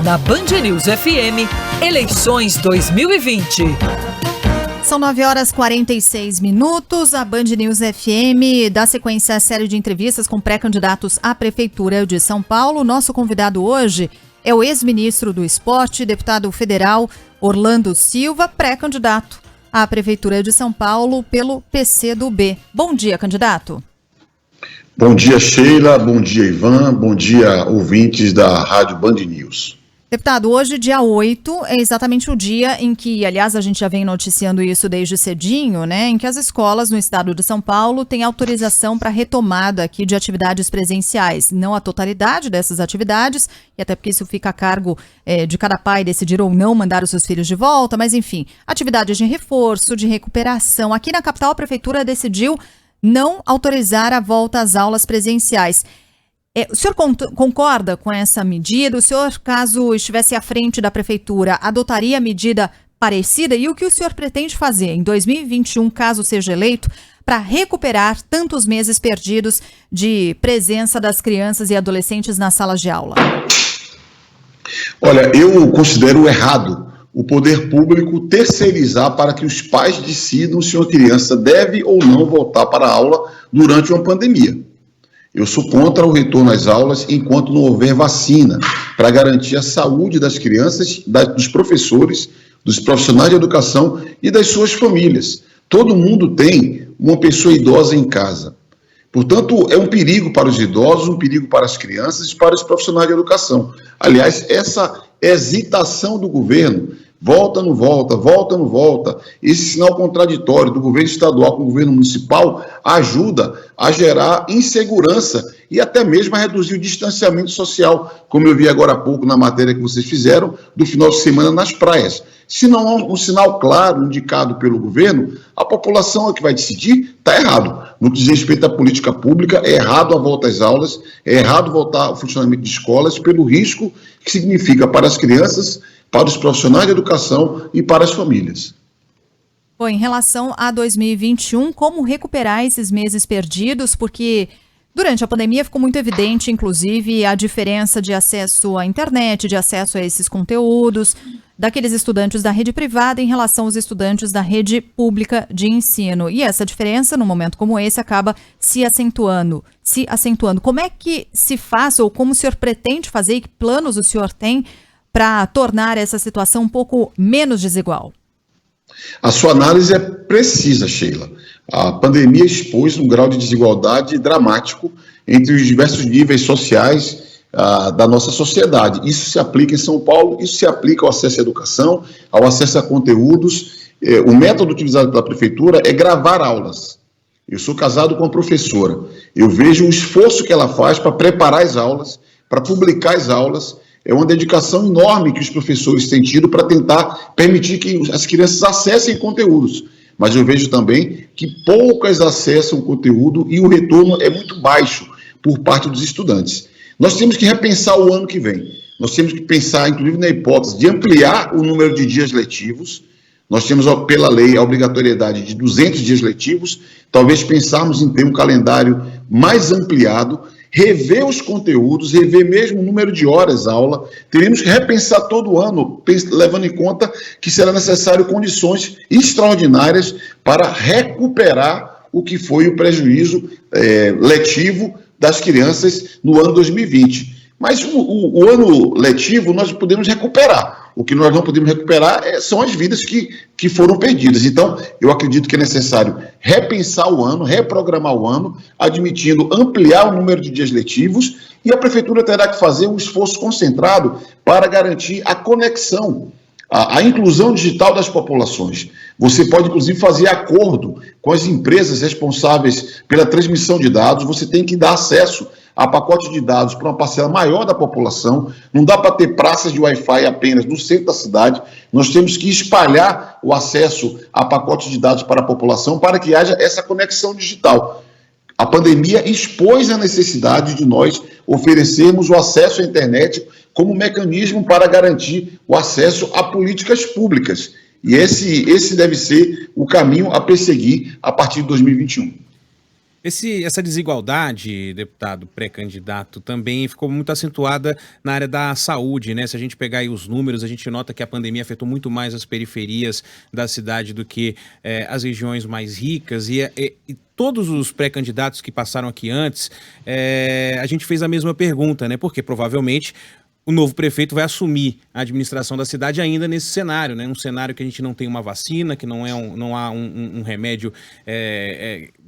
na Band News FM, eleições 2020. São 9h46. A Band News FM dá sequência à série de entrevistas com pré-candidatos à Prefeitura de São Paulo. Nosso convidado hoje é o ex-ministro do Esporte, deputado federal Orlando Silva, pré-candidato à Prefeitura de São Paulo pelo PCdoB. Bom dia, candidato. Bom dia, Sheila. Bom dia, Ivan. Bom dia, ouvintes da Rádio Band News. Deputado, hoje, dia 8, é exatamente o dia em que, aliás, a gente já vem noticiando isso desde cedinho, né, em que as escolas no estado de São Paulo têm autorização para retomada aqui de atividades presenciais. Não a totalidade dessas atividades, e até porque isso fica a cargo de cada pai decidir ou não mandar os seus filhos de volta, mas enfim, atividades de reforço, de recuperação. Aqui na capital, a prefeitura decidiu não autorizar a volta às aulas presenciais. O senhor concorda com essa medida? O senhor, caso estivesse à frente da prefeitura, adotaria medida parecida? E o que o senhor pretende fazer em 2021, caso seja eleito, para recuperar tantos meses perdidos de presença das crianças e adolescentes nas salas de aula? Olha, eu considero errado o poder público terceirizar para que os pais decidam se uma criança deve ou não voltar para a aula durante uma pandemia. Eu sou contra o retorno às aulas enquanto não houver vacina, para garantir a saúde das crianças, dos professores, dos profissionais de educação e das suas famílias. Todo mundo tem uma pessoa idosa em casa. Portanto, é um perigo para os idosos, um perigo para as crianças e para os profissionais de educação. Aliás, essa hesitação do governo, volta, não volta, volta, não volta, esse sinal contraditório do governo estadual com o governo municipal ajuda a gerar insegurança e até mesmo a reduzir o distanciamento social, como eu vi agora há pouco na matéria que vocês fizeram do final de semana nas praias. Se não há um sinal claro indicado pelo governo, a população é que vai decidir, está errado. No que diz respeito à política pública, é errado a volta às aulas, é errado voltar ao funcionamento de escolas pelo risco que significa para as crianças, para os profissionais de educação e para as famílias. Bom, em relação a 2021, como recuperar esses meses perdidos? Porque durante a pandemia ficou muito evidente, inclusive, a diferença de acesso à internet, de acesso a esses conteúdos, daqueles estudantes da rede privada em relação aos estudantes da rede pública de ensino. E essa diferença, num momento como esse, acaba se acentuando. Como é que se faz, ou como o senhor pretende fazer, e que planos o senhor tem para tornar essa situação um pouco menos desigual? A sua análise é precisa, Sheila. A pandemia expôs um grau de desigualdade dramático entre os diversos níveis sociais da nossa sociedade. Isso se aplica em São Paulo, isso se aplica ao acesso à educação, ao acesso a conteúdos. O método utilizado pela prefeitura é gravar aulas. Eu sou casado com uma professora. Eu vejo o esforço que ela faz para preparar as aulas, para publicar as aulas. É uma dedicação enorme que os professores têm tido para tentar permitir que as crianças acessem conteúdos. Mas eu vejo também que poucas acessam conteúdo e o retorno é muito baixo por parte dos estudantes. Nós temos que repensar o ano que vem. Nós temos que pensar, inclusive, na hipótese de ampliar o número de dias letivos. Nós temos, pela lei, a obrigatoriedade de 200 dias letivos. Talvez pensarmos em ter um calendário mais ampliado, rever os conteúdos, rever mesmo o número de horas aula. Teremos que repensar todo ano, levando em conta que será necessário condições extraordinárias para recuperar o que foi o prejuízo letivo das crianças no ano 2020. Mas o ano letivo nós podemos recuperar. O que nós não podemos recuperar são as vidas que foram perdidas. Então, eu acredito que é necessário repensar o ano, reprogramar o ano, admitindo ampliar o número de dias letivos, e a prefeitura terá que fazer um esforço concentrado para garantir a conexão, a inclusão digital das populações. Você pode, inclusive, fazer acordo com as empresas responsáveis pela transmissão de dados. Você tem que dar acesso a pacote de dados para uma parcela maior da população. Não dá para ter praças de Wi-Fi apenas no centro da cidade. Nós temos que espalhar o acesso a pacotes de dados para a população para que haja essa conexão digital. A pandemia expôs a necessidade de nós oferecermos o acesso à internet como mecanismo para garantir o acesso a políticas públicas. E esse deve ser o caminho a perseguir a partir de 2021. Essa desigualdade, deputado pré-candidato, também ficou muito acentuada na área da saúde, né? Se a gente pegar aí os números, a gente nota que a pandemia afetou muito mais as periferias da cidade do que as regiões mais ricas. E todos os pré-candidatos que passaram aqui antes, a gente fez a mesma pergunta, né? Porque provavelmente o novo prefeito vai assumir a administração da cidade ainda nesse cenário, né? Um cenário que a gente não tem uma vacina, que não há um remédio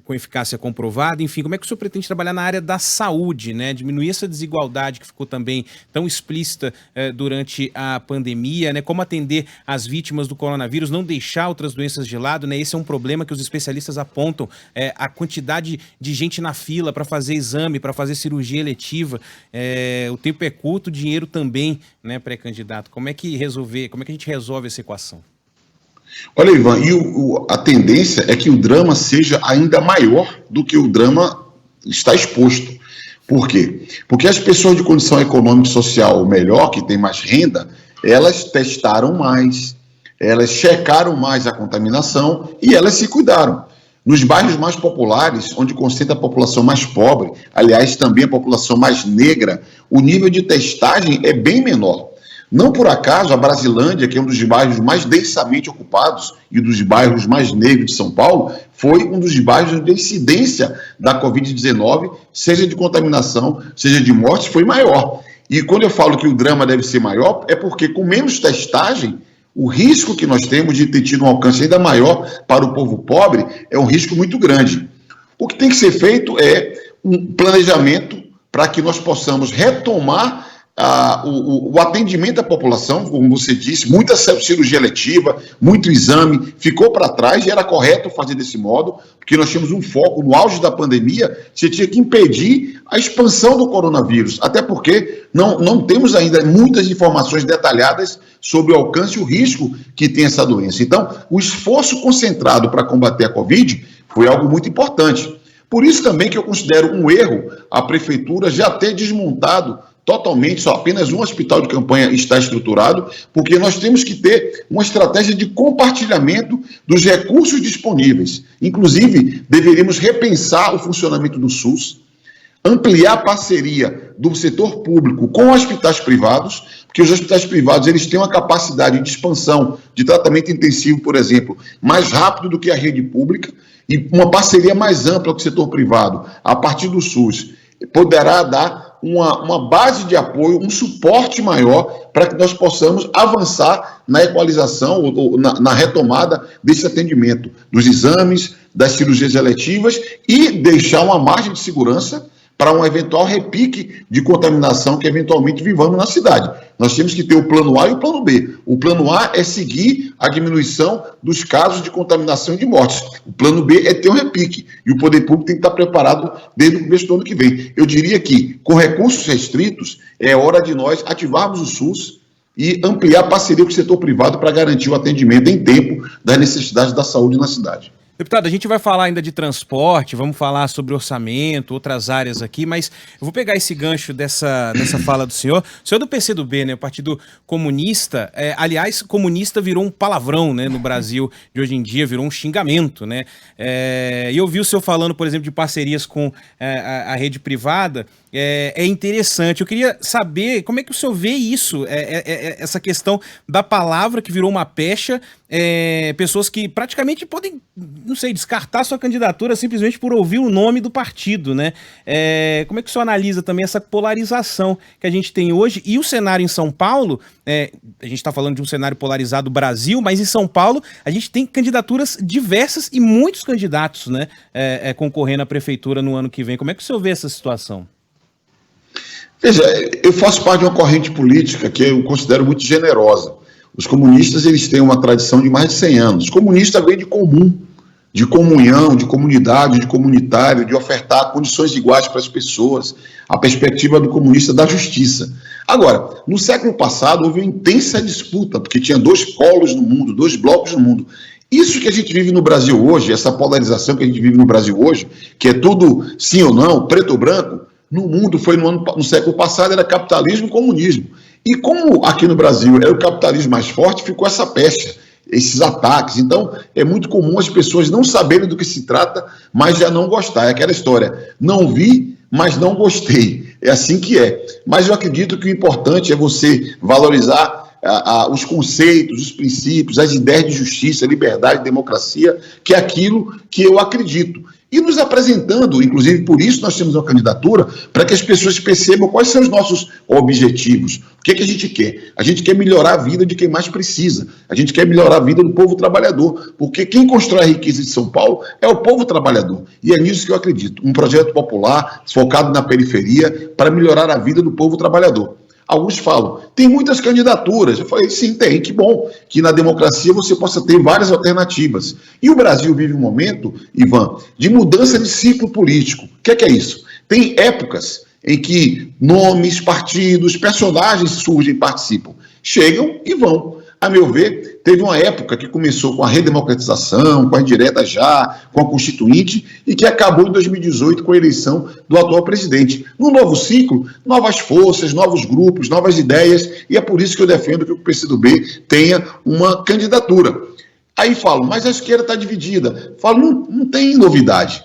com eficácia comprovada, enfim, como é que o senhor pretende trabalhar na área da saúde, né? Diminuir essa desigualdade que ficou também tão explícita durante a pandemia, né? Como atender as vítimas do coronavírus, não deixar outras doenças de lado, né? Esse é um problema que os especialistas apontam, a quantidade de gente na fila para fazer exame, para fazer cirurgia eletiva, o tempo é curto, o dinheiro também, né, pré-candidato. Como é que a gente resolve essa equação? Olha, Ivan, a tendência é que o drama seja ainda maior do que o drama está exposto. Por quê? Porque as pessoas de condição econômica e social melhor, que têm mais renda, elas testaram mais, elas checaram mais a contaminação e elas se cuidaram. Nos bairros mais populares, onde concentra a população mais pobre, aliás, também a população mais negra, o nível de testagem é bem menor. Não por acaso, a Brasilândia, que é um dos bairros mais densamente ocupados e dos bairros mais negros de São Paulo, foi um dos bairros onde a incidência da Covid-19, seja de contaminação, seja de morte, foi maior. E quando eu falo que o drama deve ser maior, é porque com menos testagem, o risco que nós temos de ter tido um alcance ainda maior para o povo pobre é um risco muito grande. O que tem que ser feito é um planejamento para que nós possamos retomar o atendimento à população, como você disse, muita cirurgia letiva, muito exame, ficou para trás e era correto fazer desse modo, porque nós tínhamos um foco no auge da pandemia, você tinha que impedir a expansão do coronavírus, até porque não temos ainda muitas informações detalhadas sobre o alcance e o risco que tem essa doença. Então, o esforço concentrado para combater a Covid foi algo muito importante. Por isso também que eu considero um erro a prefeitura já ter desmontado totalmente, só apenas um hospital de campanha está estruturado, porque nós temos que ter uma estratégia de compartilhamento dos recursos disponíveis. Inclusive, deveríamos repensar o funcionamento do SUS, ampliar a parceria do setor público com hospitais privados, porque os hospitais privados eles têm uma capacidade de expansão de tratamento intensivo, por exemplo, mais rápido do que a rede pública, e uma parceria mais ampla com o setor privado, a partir do SUS, poderá dar uma base de apoio, um suporte maior para que nós possamos avançar na equalização ou na retomada desse atendimento, dos exames, das cirurgias eletivas e deixar uma margem de segurança para um eventual repique de contaminação que eventualmente vivamos na cidade. Nós temos que ter o plano A e o plano B. O plano A é seguir a diminuição dos casos de contaminação e de mortes. O plano B é ter um repique. E o poder público tem que estar preparado desde o começo do ano que vem. Eu diria que, com recursos restritos, é hora de nós ativarmos o SUS e ampliar a parceria com o setor privado para garantir o atendimento em tempo das necessidades da saúde na cidade. Deputado, a gente vai falar ainda de transporte, vamos falar sobre orçamento, outras áreas aqui, mas eu vou pegar esse gancho dessa fala do senhor. O senhor é do PCdoB, né, o Partido Comunista, aliás, comunista virou um palavrão, né, no Brasil de hoje em dia, virou um xingamento, né, e eu vi o senhor falando, por exemplo, de parcerias com a rede privada, é interessante. Eu queria saber como é que o senhor vê isso, essa questão da palavra que virou uma pecha, pessoas que praticamente podem, não sei, descartar sua candidatura simplesmente por ouvir o nome do partido, né? Como é que o senhor analisa também essa polarização que a gente tem hoje e o cenário em São Paulo? A gente está falando de um cenário polarizado do Brasil, mas em São Paulo a gente tem candidaturas diversas e muitos candidatos, né, concorrendo à prefeitura no ano que vem. Como é que o senhor vê essa situação? Veja, eu faço parte de uma corrente política que eu considero muito generosa. Os comunistas eles têm uma tradição de mais de 100 anos. Os comunistas vêm de comum, de comunhão, de comunidade, de comunitário, de ofertar condições iguais para as pessoas. A perspectiva do comunista da justiça. Agora, no século passado houve uma intensa disputa, porque tinha dois polos no mundo, dois blocos no mundo. Isso que a gente vive no Brasil hoje, essa polarização que a gente vive no Brasil hoje, que é tudo sim ou não, preto ou branco, no mundo foi no século passado, era capitalismo e comunismo. E como aqui no Brasil era o capitalismo mais forte, ficou essa pecha. esses ataques. Então, é muito comum as pessoas não saberem do que se trata, mas já não gostar. É aquela história, não vi, mas não gostei. É assim que é. Mas eu acredito que o importante é você valorizar os conceitos, os princípios, as ideias de justiça, liberdade, democracia, que é aquilo que eu acredito. E nos apresentando, inclusive por isso nós temos uma candidatura, para que as pessoas percebam quais são os nossos objetivos. O que é que a gente quer? A gente quer melhorar a vida de quem mais precisa. A gente quer melhorar a vida do povo trabalhador, porque quem constrói a riqueza de São Paulo é o povo trabalhador. E é nisso que eu acredito. Um projeto popular, focado na periferia, para melhorar a vida do povo trabalhador. Alguns falam, tem muitas candidaturas. Eu falei, sim, tem, que bom, que na democracia você possa ter várias alternativas. E o Brasil vive um momento, Ivan, de mudança de ciclo político. O que é isso? Tem épocas em que nomes, partidos, personagens surgem e participam. Chegam e vão. A meu ver, teve uma época que começou com a redemocratização, com a indireta já, com a Constituinte, e que acabou em 2018 com a eleição do atual presidente. No novo ciclo, novas forças, novos grupos, novas ideias, e é por isso que eu defendo que o PCdoB tenha uma candidatura. Aí falo, mas a esquerda está dividida. Falo, não tem novidade.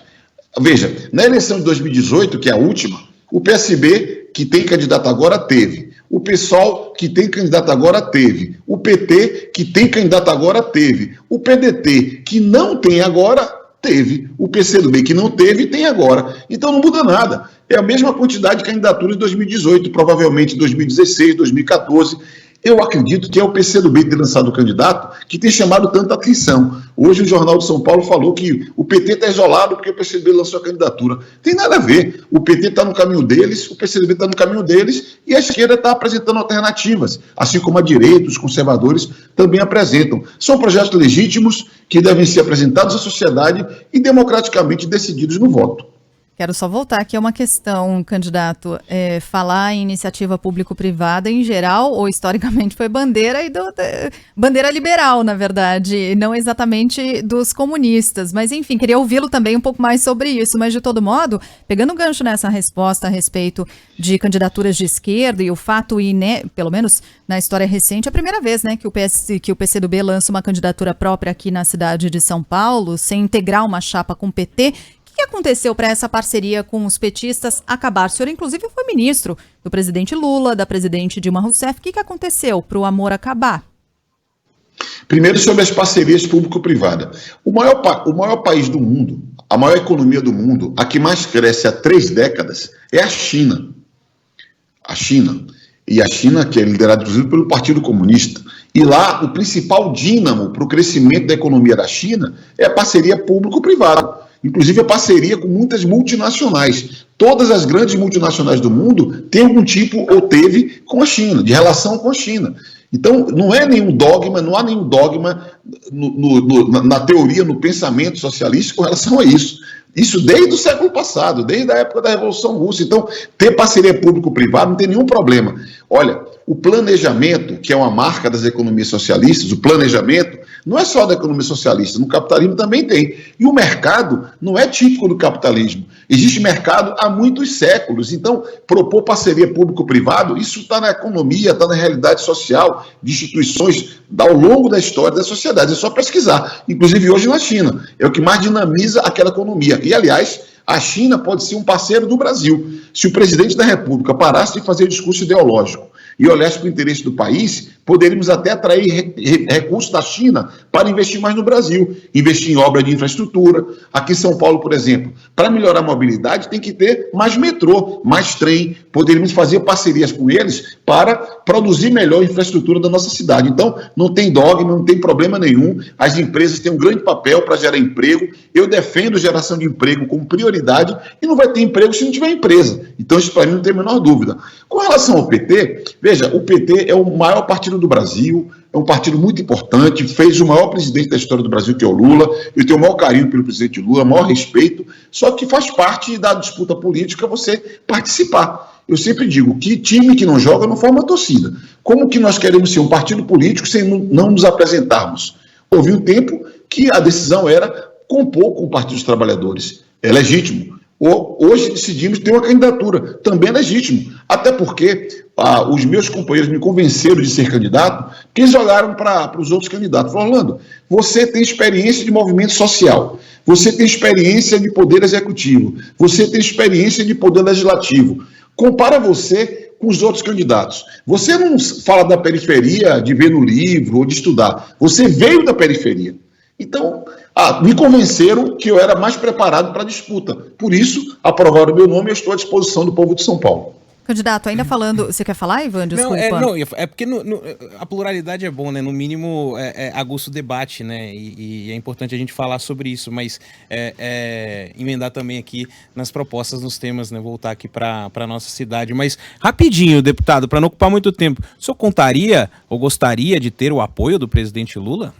Veja, na eleição de 2018, que é a última, o PSB, que tem candidato agora, teve. O PSOL, que tem candidato agora, teve. O PT, que tem candidato agora, teve. O PDT, que não tem agora, teve. O PCdoB, que não teve, tem agora. Então não muda nada. É a mesma quantidade de candidaturas de 2018, provavelmente 2016, 2014. Eu acredito que é o PCdoB ter lançado o candidato que tem chamado tanta atenção. Hoje o Jornal de São Paulo falou que o PT está isolado porque o PCdoB lançou a candidatura. Tem nada a ver. O PT está no caminho deles, o PCdoB está no caminho deles e a esquerda está apresentando alternativas, assim como a direita, os conservadores também apresentam. São projetos legítimos que devem ser apresentados à sociedade e democraticamente decididos no voto. Quero só voltar aqui a uma questão, candidato. Falar em iniciativa público-privada, em geral, ou historicamente, foi bandeira bandeira liberal, na verdade, não exatamente dos comunistas. Mas, enfim, queria ouvi-lo também um pouco mais sobre isso. Mas, de todo modo, pegando um gancho nessa resposta a respeito de candidaturas de esquerda e o fato, pelo menos na história recente, é a primeira vez, né, que o PCdoB lança uma candidatura própria aqui na cidade de São Paulo, sem integrar uma chapa com o PT. O que aconteceu para essa parceria com os petistas acabar? O senhor, inclusive, foi ministro do presidente Lula, da presidente Dilma Rousseff. O que aconteceu para o amor acabar? Primeiro, sobre as parcerias público-privadas. O maior país do mundo, a maior economia do mundo, a que mais cresce há 3 décadas, é a China. A China. E a China, que é liderada, inclusive, pelo Partido Comunista. E lá, o principal dínamo para o crescimento da economia da China é a parceria público-privada. Inclusive a parceria com muitas multinacionais. Todas as grandes multinacionais do mundo têm algum tipo, ou teve, com a China, de relação com a China. Então, não é nenhum dogma, não há nenhum dogma na teoria, no pensamento socialista com relação a isso. Isso desde o século passado, desde a época da Revolução Russa. Então, ter parceria público-privada não tem nenhum problema. Olha, o planejamento, que é uma marca das economias socialistas, o planejamento não é só da economia socialista, no capitalismo também tem. E o mercado não é típico do capitalismo. Existe mercado há muitos séculos. Então, propor parceria público-privado, isso está na economia, está na realidade social de instituições ao longo da história da sociedade. É só pesquisar. Inclusive hoje na China. É o que mais dinamiza aquela economia. E, aliás, a China pode ser um parceiro do Brasil. Se o presidente da República parasse de fazer discurso ideológico e olhasse para o interesse do país, poderíamos até atrair recursos da China para investir mais no Brasil, investir em obra de infraestrutura. Aqui em São Paulo, por exemplo, para melhorar a mobilidade tem que ter mais metrô, mais trem, poderíamos fazer parcerias com eles para produzir melhor a infraestrutura da nossa cidade. Então, não tem dogma, não tem problema nenhum, as empresas têm um grande papel para gerar emprego, eu defendo geração de emprego como prioridade e não vai ter emprego se não tiver empresa. Então, isso para mim não tem a menor dúvida. Com relação ao PT, veja, o PT é o maior partido do Brasil, é um partido muito importante, fez o maior presidente da história do Brasil, que é o Lula. Eu tenho o maior carinho pelo presidente Lula, o maior respeito, só que faz parte da disputa política você participar. Eu sempre digo que time que não joga não forma torcida. Como que nós queremos ser um partido político sem não nos apresentarmos? Houve um tempo que a decisão era compor com o Partido dos Trabalhadores. É legítimo. Hoje decidimos ter uma candidatura, também é legítimo, até porque os meus companheiros me convenceram de ser candidato, porque eles olharam para os outros candidatos, falaram: Orlando, você tem experiência de movimento social, você tem experiência de poder executivo, você tem experiência de poder legislativo, compara você com os outros candidatos. Você não fala da periferia de ver no livro ou de estudar, você veio da periferia. Então, me convenceram que eu era mais preparado para a disputa. Por isso, aprovaram o meu nome e eu estou à disposição do povo de São Paulo. Candidato, ainda falando... Você quer falar, Ivan? Desculpa. Não, é porque a pluralidade é bom, né? No mínimo, aguça o debate, né? E é importante a gente falar sobre isso, mas emendar também aqui nas propostas, nos temas, né? Voltar aqui para a nossa cidade. Mas, rapidinho, deputado, para não ocupar muito tempo, o senhor contaria ou gostaria de ter o apoio do presidente Lula?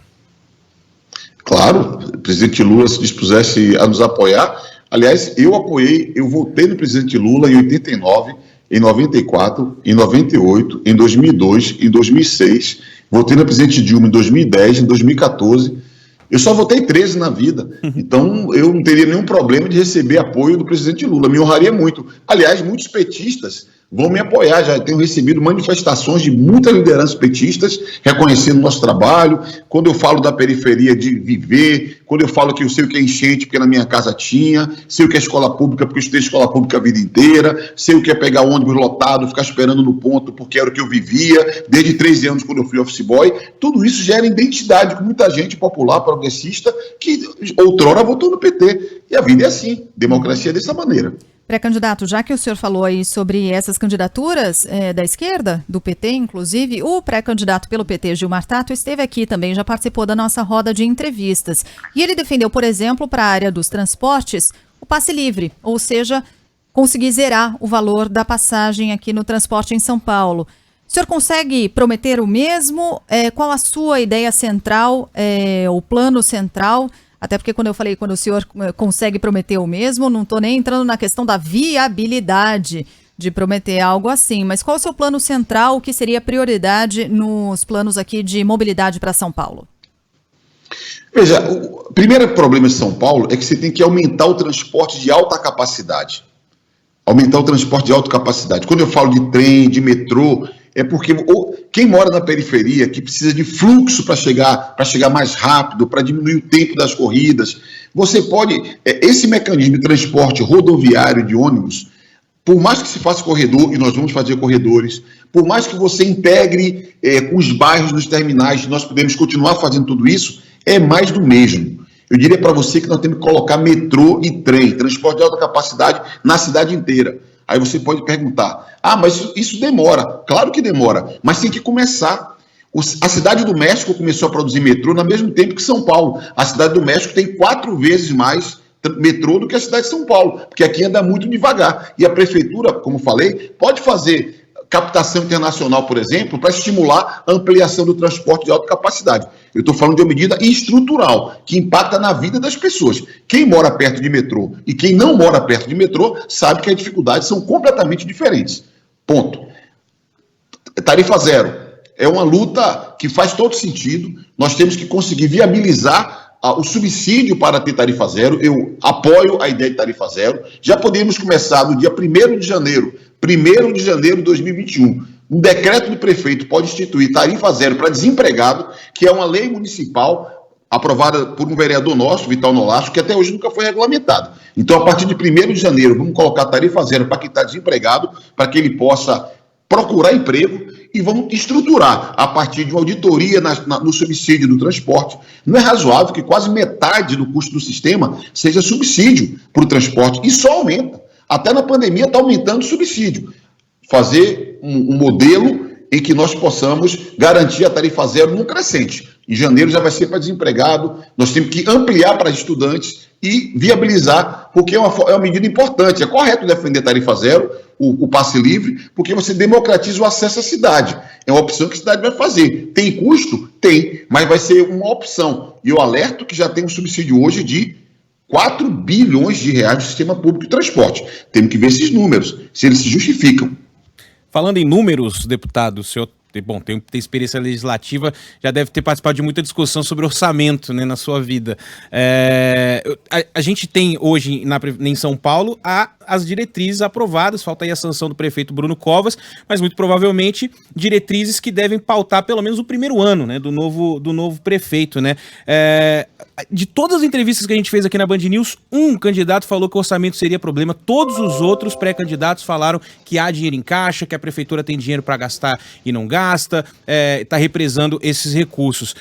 Claro, o presidente Lula se dispusesse a nos apoiar. Aliás, eu votei no presidente Lula em 89, em 94, em 98, em 2002, em 2006, votei na presidente Dilma em 2010, em 2014. Eu só votei 13 na vida, então eu não teria nenhum problema de receber apoio do presidente Lula, me honraria muito. Aliás, muitos petistas vão me apoiar, já tenho recebido manifestações de muitas lideranças petistas reconhecendo o nosso trabalho. Quando eu falo da periferia de viver, quando eu falo que eu sei o que é enchente porque na minha casa tinha, sei o que é escola pública porque eu estudei escola pública a vida inteira, sei o que é pegar ônibus lotado, ficar esperando no ponto porque era o que eu vivia desde 13 anos quando eu fui office boy. Tudo isso gera identidade com muita gente popular, progressista, que outrora votou no PT. E a vida é assim, democracia é dessa maneira. Pré-candidato, já que o senhor falou aí sobre essas candidaturas da esquerda, do PT, inclusive, o pré-candidato pelo PT, Gilmar Tato, esteve aqui também, já participou da nossa roda de entrevistas. E ele defendeu, por exemplo, para a área dos transportes, o passe livre, ou seja, conseguir zerar o valor da passagem aqui no transporte em São Paulo. O senhor consegue prometer o mesmo? Qual a sua ideia central, o plano central? Até porque quando o senhor consegue prometer o mesmo, não estou nem entrando na questão da viabilidade de prometer algo assim, mas qual é o seu plano central, o que seria prioridade nos planos aqui de mobilidade para São Paulo? Veja, o primeiro problema de São Paulo é que você tem que aumentar o transporte de alta capacidade. Aumentar o transporte de alta capacidade. Quando eu falo de trem, de metrô, é porque quem mora na periferia, que precisa de fluxo para chegar mais rápido, para diminuir o tempo das corridas, você pode... Esse mecanismo de transporte rodoviário de ônibus, por mais que se faça corredor, e nós vamos fazer corredores, por mais que você integre com os bairros nos terminais, nós podemos continuar fazendo tudo isso, é mais do mesmo. Eu diria para você que nós temos que colocar metrô e trem, transporte de alta capacidade na cidade inteira. Aí você pode perguntar, mas isso demora. Claro que demora, mas tem que começar. A cidade do México começou a produzir metrô no mesmo tempo que São Paulo. A cidade do México tem 4 vezes mais metrô do que a cidade de São Paulo, porque aqui anda muito devagar. E a prefeitura, como falei, pode fazer captação internacional, por exemplo, para estimular a ampliação do transporte de alta capacidade. Eu estou falando de uma medida estrutural, que impacta na vida das pessoas. Quem mora perto de metrô e quem não mora perto de metrô sabe que as dificuldades são completamente diferentes. Ponto. Tarifa zero. É uma luta que faz todo sentido. Nós temos que conseguir viabilizar o subsídio para ter tarifa zero. Eu apoio a ideia de tarifa zero. Já podemos começar no dia 1º de janeiro, 1º de janeiro de 2021. Um decreto do prefeito pode instituir tarifa zero para desempregado, que é uma lei municipal aprovada por um vereador nosso, Vital Nolasco, que até hoje nunca foi regulamentado. Então, a partir de 1º de janeiro, vamos colocar tarifa zero para quem está desempregado, para que ele possa procurar emprego, e vamos estruturar a partir de uma auditoria no subsídio do transporte. Não é razoável que quase metade do custo do sistema seja subsídio para o transporte, e só aumenta. Até na pandemia está aumentando o subsídio. Fazer um modelo em que nós possamos garantir a tarifa zero num crescente. Em janeiro já vai ser para desempregado, nós temos que ampliar para estudantes e viabilizar, porque é uma medida importante. É correto defender tarifa zero, o passe livre, porque você democratiza o acesso à cidade. É uma opção que a cidade vai fazer. Tem custo? Tem, mas vai ser uma opção. E eu alerto que já tem um subsídio hoje de 4 bilhões de reais do sistema público de transporte. Temos que ver esses números, se eles se justificam. Falando em números, deputado, o senhor tem experiência legislativa, já deve ter participado de muita discussão sobre orçamento, né, na sua vida. A gente tem hoje em São Paulo as diretrizes aprovadas, falta aí a sanção do prefeito Bruno Covas, mas muito provavelmente diretrizes que devem pautar pelo menos o primeiro ano, né, do novo prefeito, né? De todas as entrevistas que a gente fez aqui na Band News, um candidato falou que o orçamento seria problema, todos os outros pré-candidatos falaram que há dinheiro em caixa, que a prefeitura tem dinheiro para gastar e não gasta, está represando esses recursos.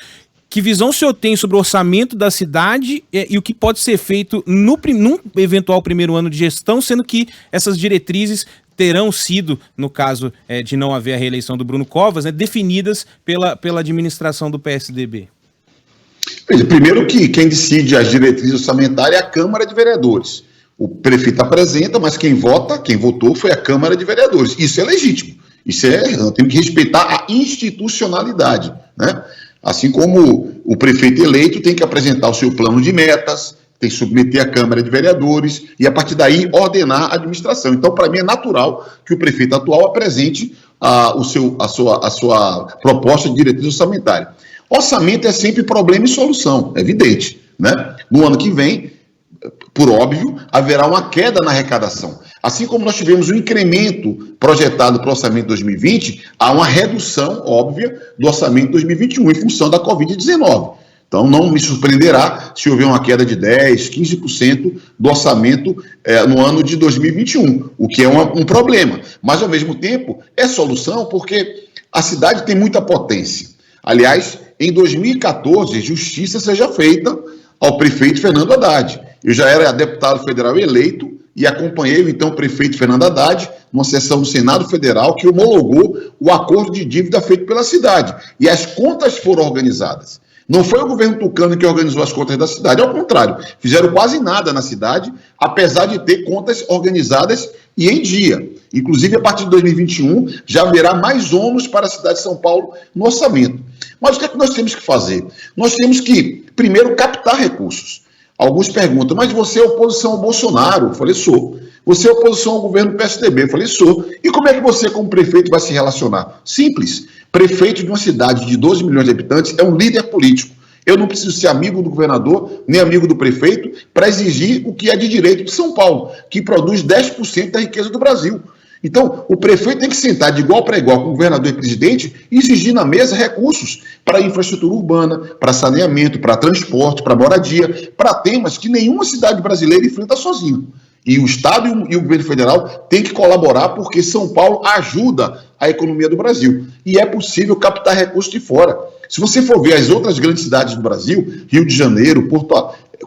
Que visão o senhor tem sobre o orçamento da cidade e o que pode ser feito num eventual primeiro ano de gestão, sendo que essas diretrizes terão sido, no caso de não haver a reeleição do Bruno Covas, né, definidas pela administração do PSDB? Primeiro que quem decide as diretrizes orçamentárias é a Câmara de Vereadores. O prefeito apresenta, mas quem votou foi a Câmara de Vereadores. Isso é legítimo. Temos que respeitar a institucionalidade, né? Assim como o prefeito eleito tem que apresentar o seu plano de metas, tem que submeter à Câmara de Vereadores e, a partir daí, ordenar a administração. Então, para mim, é natural que o prefeito atual apresente a sua proposta de diretriz orçamentária. Orçamento é sempre problema e solução, é evidente, né? No ano que vem, por óbvio, haverá uma queda na arrecadação. Assim como nós tivemos um incremento projetado para o orçamento de 2020, há uma redução óbvia do orçamento de 2021 em função da Covid-19. Então, não me surpreenderá se houver uma queda de 10%, 15% do orçamento no ano de 2021, o que é um problema. Mas, ao mesmo tempo, é solução porque a cidade tem muita potência. Aliás, em 2014, justiça seja feita ao prefeito Fernando Haddad. Eu já era deputado federal eleito e acompanhei o então prefeito Fernando Haddad numa sessão do Senado Federal que homologou o acordo de dívida feito pela cidade. E as contas foram organizadas. Não foi o governo tucano que organizou as contas da cidade, ao contrário, fizeram quase nada na cidade, apesar de ter contas organizadas e em dia. Inclusive, a partir de 2021, já haverá mais ônus para a cidade de São Paulo no orçamento. Mas o que é que nós temos que fazer? Nós temos que, primeiro, captar recursos. Alguns perguntam, mas você é oposição ao Bolsonaro? Eu falei, sou. Você é oposição ao governo do PSDB? Eu falei, sou. E como é que você, como prefeito, vai se relacionar? Simples. Prefeito de uma cidade de 12 milhões de habitantes é um líder político. Eu não preciso ser amigo do governador, nem amigo do prefeito, para exigir o que é de direito de São Paulo, que produz 10% da riqueza do Brasil. Então, o prefeito tem que sentar de igual para igual com o governador e presidente e exigir na mesa recursos para infraestrutura urbana, para saneamento, para transporte, para moradia, para temas que nenhuma cidade brasileira enfrenta sozinha. E o Estado e o governo federal têm que colaborar porque São Paulo ajuda a economia do Brasil. E é possível captar recursos de fora. Se você for ver as outras grandes cidades do Brasil, Rio de Janeiro,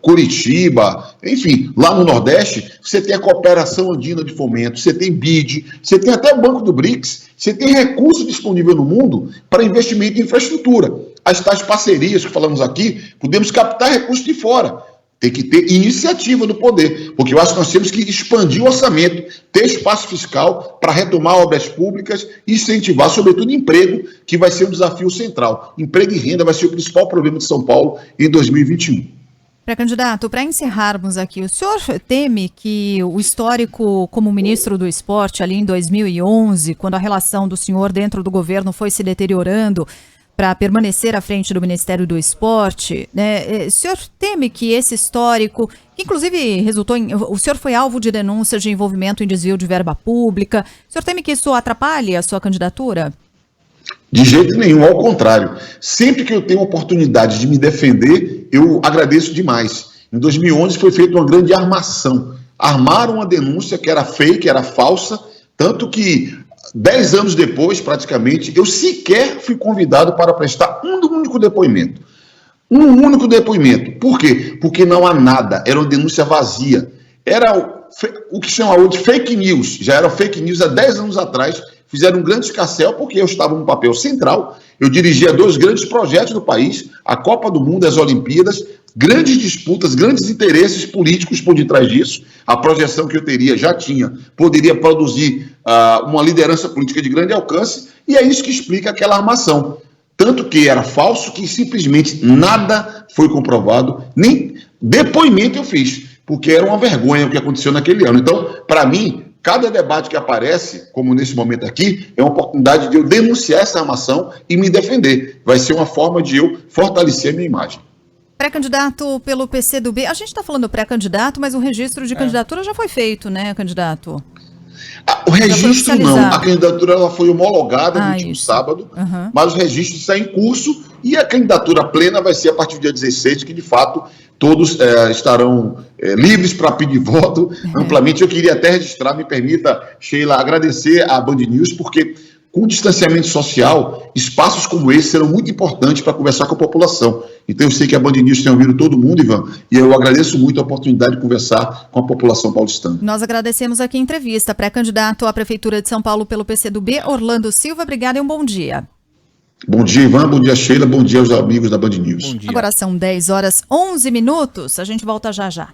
Curitiba, enfim, lá no Nordeste, você tem a Cooperação Andina de Fomento, você tem BID, você tem até o Banco do BRICS, você tem recurso disponível no mundo para investimento em infraestrutura. As tais parcerias que falamos aqui, podemos captar recursos de fora. Tem que ter iniciativa do poder, porque eu acho que nós temos que expandir o orçamento, ter espaço fiscal para retomar obras públicas e incentivar, sobretudo, emprego, que vai ser um desafio central. Emprego e renda vai ser o principal problema de São Paulo em 2021. Pré-candidato, para encerrarmos aqui, o senhor teme que o histórico como ministro do esporte ali em 2011, quando a relação do senhor dentro do governo foi se deteriorando para permanecer à frente do Ministério do Esporte, né? O senhor teme que esse histórico, que inclusive resultou em... O senhor foi alvo de denúncias de envolvimento em desvio de verba pública, o senhor teme que isso atrapalhe a sua candidatura? De jeito nenhum, ao contrário. Sempre que eu tenho oportunidade de me defender, eu agradeço demais. Em 2011 foi feita uma grande armação. Armaram uma denúncia que era fake, era falsa, tanto que 10 anos depois, praticamente, eu sequer fui convidado para prestar um único depoimento. Um único depoimento. Por quê? Porque não há nada. Era uma denúncia vazia. Era o que chama hoje de fake news. Já era fake news há 10 anos atrás. Fizeram um grande escarcéu porque eu estava no papel central. Eu dirigia 2 grandes projetos do país, a Copa do Mundo e as Olimpíadas, grandes disputas, grandes interesses políticos por detrás disso. A projeção que eu teria, já tinha, poderia produzir uma liderança política de grande alcance, e é isso que explica aquela armação. Tanto que era falso que simplesmente nada foi comprovado, nem depoimento eu fiz, porque era uma vergonha o que aconteceu naquele ano. Então, para mim, cada debate que aparece, como nesse momento aqui, é uma oportunidade de eu denunciar essa armação e me defender. Vai ser uma forma de eu fortalecer a minha imagem. Pré-candidato pelo PCdoB, a gente está falando pré-candidato, mas o registro de candidatura já foi feito, né, candidato? O registro não, a candidatura ela foi homologada no último sábado, mas o registro está em curso e a candidatura plena vai ser a partir do dia 16, que de fato todos estarão livres para pedir voto amplamente. Eu queria até registrar, me permita, Sheila, agradecer à Band News, porque com distanciamento social, espaços como esse serão muito importantes para conversar com a população. Então eu sei que a Band News tem ouvido todo mundo, Ivan, e eu agradeço muito a oportunidade de conversar com a população paulistana. Nós agradecemos aqui a entrevista. Pré-candidato à Prefeitura de São Paulo pelo PCdoB, Orlando Silva, obrigada e um bom dia. Bom dia, Ivan, bom dia, Sheila, bom dia aos amigos da Band News. Agora são 10h11. A gente volta já já.